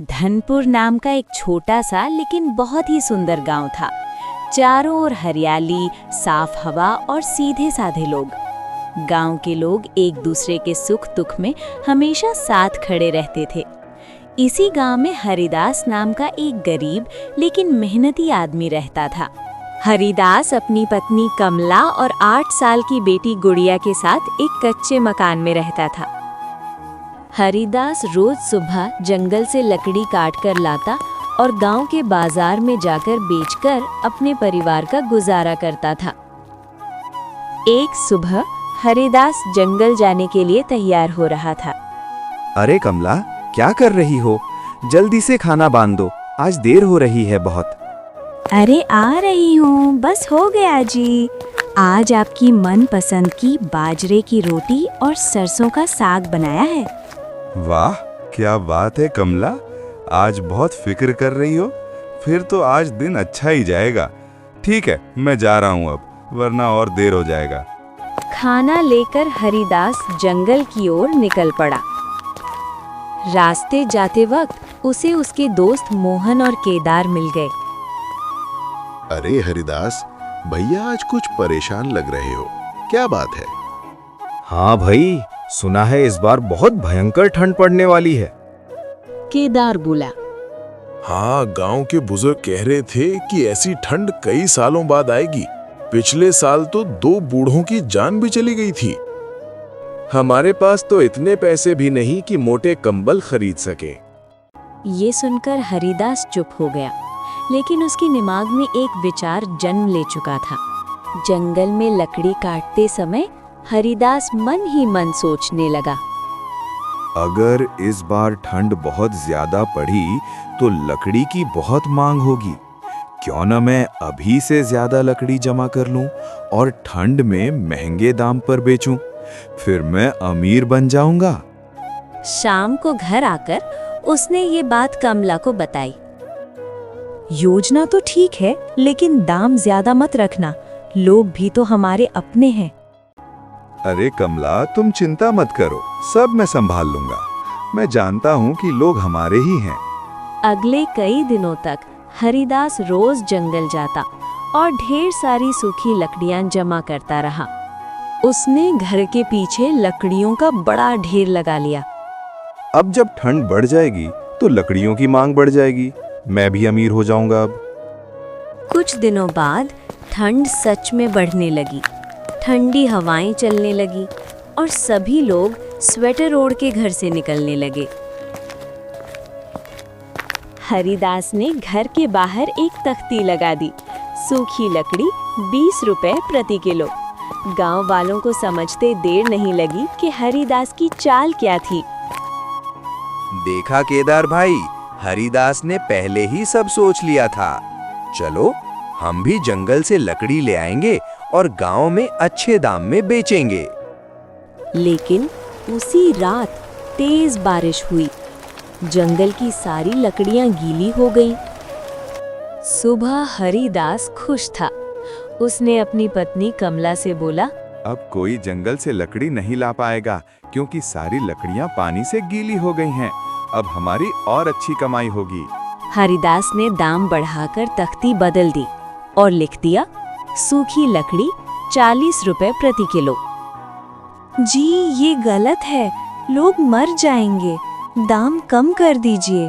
धनपुर नाम का एक छोटा सा लेकिन बहुत ही सुंदर गांव था। चारों ओर हरियाली, साफ हवा और सीधे साधे लोग। गांव के लोग एक दूसरे के सुख दुख में हमेशा साथ खड़े रहते थे। इसी गांव में हरिदास नाम का एक गरीब लेकिन मेहनती आदमी रहता था। हरिदास अपनी पत्नी कमला और 8 साल की बेटी गुड़िया के साथ एक कच्चे मकान में रहता था। हरिदास रोज सुबह जंगल से लकड़ी काट कर लाता और गांव के बाजार में जाकर बेचकर अपने परिवार का गुजारा करता था। एक सुबह हरिदास जंगल जाने के लिए तैयार हो रहा था। अरे कमला, क्या कर रही हो? जल्दी से खाना बांध दो, आज देर हो रही है बहुत। अरे आ रही हूँ, बस हो गया जी। आज आपकी मनपसंद की बाजरे की रोटी और सरसों का साग बनाया है। वाह, क्या बात है कमला, आज बहुत फिक्र कर रही हो। फिर तो आज दिन अच्छा ही जाएगा। ठीक है, मैं जा रहा हूँ अब, वरना और देर हो जाएगा। खाना लेकर हरिदास जंगल की ओर निकल पड़ा। रास्ते जाते वक्त उसे उसके दोस्त मोहन और केदार मिल गए। अरे हरिदास भैया, आज कुछ परेशान लग रहे हो, क्या बात है? हाँ भाई, सुना है इस बार बहुत भयंकर ठंड पड़ने वाली है। केदार बोला। हाँ, गांव के बुजुर्ग कह रहे थे कि ऐसी ठंड कई सालों बाद आएगी। पिछले साल तो 2 बूढ़ों की जान भी चली गई थी। हमारे पास तो इतने पैसे भी नहीं कि मोटे कंबल खरीद सके। ये सुनकर हरिदास चुप हो गया, लेकिन उसके दिमाग में एक विचार जन्म ले चुका था। जंगल में लकड़ी काटते समय हरिदास मन ही मन सोचने लगा, अगर इस बार ठंड बहुत ज्यादा पड़ी तो लकड़ी की बहुत मांग होगी। क्यों न मैं अभी से ज्यादा लकड़ी जमा कर लूं और ठंड में महंगे दाम पर बेचूं, फिर मैं अमीर बन जाऊंगा। शाम को घर आकर उसने ये बात कमला को बताई। योजना तो ठीक है, लेकिन दाम ज्यादा मत रखना, लोग भी तो हमारे अपने हैं। अरे कमला, तुम चिंता मत करो, सब मैं संभाल लूंगा। मैं जानता हूँ कि लोग हमारे ही हैं। अगले कई दिनों तक हरिदास रोज जंगल जाता और ढेर सारी सूखी लकड़ियां जमा करता रहा। उसने घर के पीछे लकड़ियों का बड़ा ढेर लगा लिया। अब जब ठंड बढ़ जाएगी तो लकड़ियों की मांग बढ़ जाएगी, मैं भी अमीर हो जाऊंगा। अब कुछ दिनों बाद ठंड सच में बढ़ने लगी। ठंडी हवाएं चलने लगी और सभी लोग स्वेटर ओढ़ के घर से निकलने लगे। हरिदास ने घर के बाहर एक तख्ती लगा दी। सूखी लकड़ी 20 रुपए प्रति किलो। गांव वालों को समझते देर नहीं लगी कि हरिदास की चाल क्या थी। देखा केदार भाई, हरिदास ने पहले ही सब सोच लिया था। चलो हम भी जंगल से लकड़ी ले आएंगे और गांव में अच्छे दाम में बेचेंगे। लेकिन उसी रात तेज बारिश हुई। जंगल की सारी लकड़ियां गीली हो गईं। सुबह हरिदास खुश था। उसने अपनी पत्नी कमला से बोला, अब कोई जंगल से लकड़ी नहीं ला पाएगा, क्योंकि सारी लकड़ियां पानी से गीली हो गई हैं। अब हमारी और अच्छी कमाई होगी। हरिदास ने दाम बढ़ाकर तख्ती बदल दी और लिख दिया, सूखी लकड़ी 40 रुपए प्रति किलो। जी, ये गलत है, लोग मर जाएंगे, दाम कम कर दीजिए।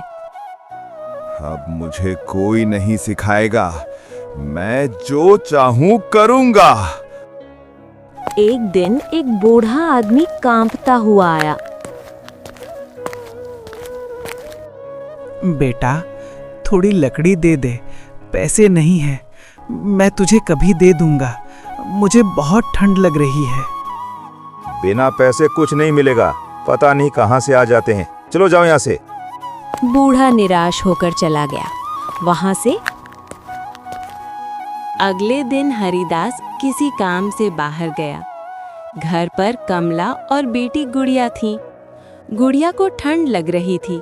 अब मुझे कोई नहीं सिखाएगा, मैं जो चाहूं करूंगा। एक दिन एक बूढ़ा आदमी कांपता हुआ आया। बेटा, थोड़ी लकड़ी दे दे, पैसे नहीं है, मैं तुझे कभी दे दूंगा, मुझे बहुत ठंड लग रही है। बिना पैसे कुछ नहीं मिलेगा, पता नहीं कहां से आ जाते हैं। चलो जाओ यहाँ से। बूढ़ा निराश होकर चला गया। वहां से अगले दिन हरिदास किसी काम से बाहर गया। घर पर कमला और बेटी गुड़िया थी। गुड़िया को ठंड लग रही थी।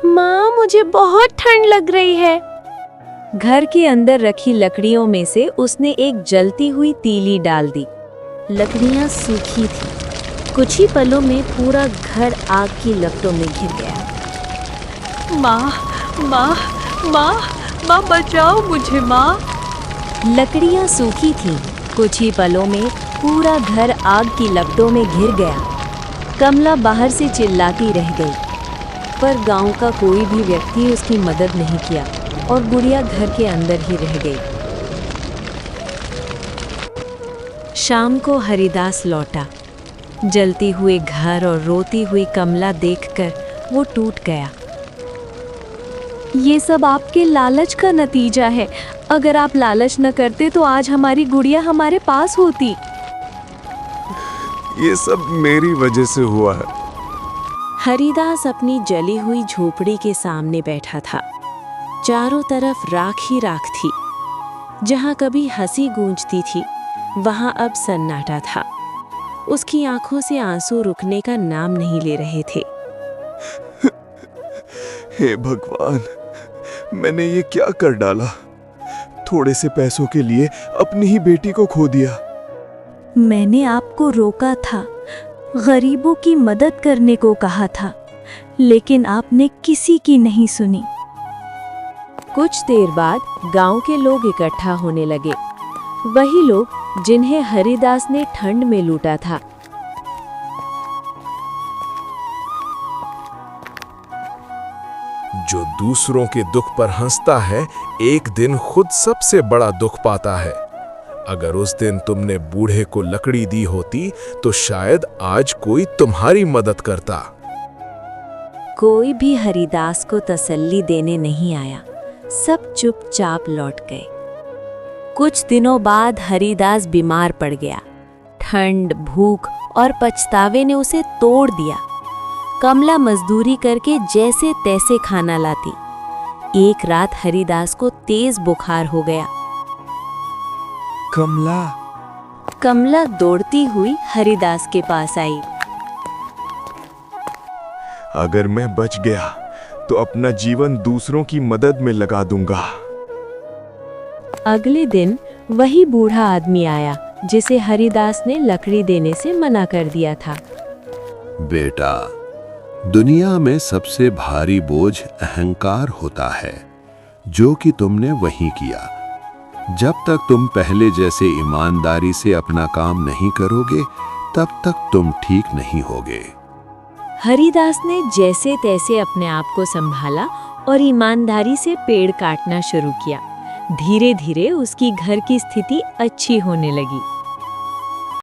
माँ, मुझे बहुत ठंड लग रही है। घर के अंदर रखी लकड़ियों में से उसने एक जलती हुई तीली डाल दी। लकड़ियां सूखी थी। कुछ ही पलों में पूरा घर आग की लपटों में घिर गया। माँ माँ माँ माँ बचाओ मुझे माँ। लकड़ियाँ सूखी थीं। कुछ ही पलों में पूरा घर आग की लपटों में घिर गया। कमला बाहर से चिल्लाती रह गई, पर गांव का कोई भी व्यक्ति उसकी मदद नहीं किया और गुड़िया घर के अंदर ही रह गई। शाम को हरिदास लौटा। जलती हुए घर और रोती हुई कमला देखकर वो टूट गया। ये सब आपके लालच का नतीजा है। अगर आप लालच न करते तो आज हमारी गुड़िया हमारे पास होती। ये सब मेरी वजह से हुआ है। हरिदास अपनी जली हुई झोपड़ी के सामने बैठा था। चारों तरफ राख ही राख थी। जहाँ कभी हंसी गूंजती थी, वहाँ अब सन्नाटा था। उसकी आंखों से आंसू रुकने का नाम नहीं ले रहे थे। हे भगवान, मैंने ये क्या कर डाला? थोड़े से पैसों के लिए अपनी ही बेटी को खो दिया। मैंने आपको रोका था, गरीबों की मदद करने को कहा था, लेकिन आपने किसी की नहीं सुनी। कुछ देर बाद गांव के लोग इकट्ठा होने लगे। वही लोग जिन्हें हरिदास ने ठंड में लूटा था। जो दूसरों के दुख पर हंसता है, एक दिन खुद सबसे बड़ा दुख पाता है। अगर उस दिन तुमने बूढ़े को लकड़ी दी होती तो शायद आज कोई तुम्हारी मदद करता। कोई भी हरिदास को तसल्ली देने नहीं आया। सब चुपचाप लौट गए। कुछ दिनों बाद हरिदास बीमार पड़ गया। ठंड, भूख और पछतावे ने उसे तोड़ दिया। कमला मजदूरी करके जैसे तैसे खाना लाती। एक रात हरिदास को तेज बुखार हो गया। कमला दौड़ती हुई हरिदास के पास आई। अगर मैं बच गया तो अपना जीवन दूसरों की मदद में लगा दूंगा। अगले दिन वही बूढ़ा आदमी आया जिसे हरिदास ने लकड़ी देने से मना कर दिया था। बेटा, दुनिया में सबसे भारी बोझ अहंकार होता है, जो कि तुमने वही किया। जब तक तुम पहले जैसे ईमानदारी से अपना काम नहीं करोगे, तब तक तुम ठीक नहीं होगे। हरिदास ने जैसे तैसे अपने आप को संभाला और ईमानदारी से पेड़ काटना शुरू किया। धीरे धीरे उसकी घर की स्थिति अच्छी होने लगी।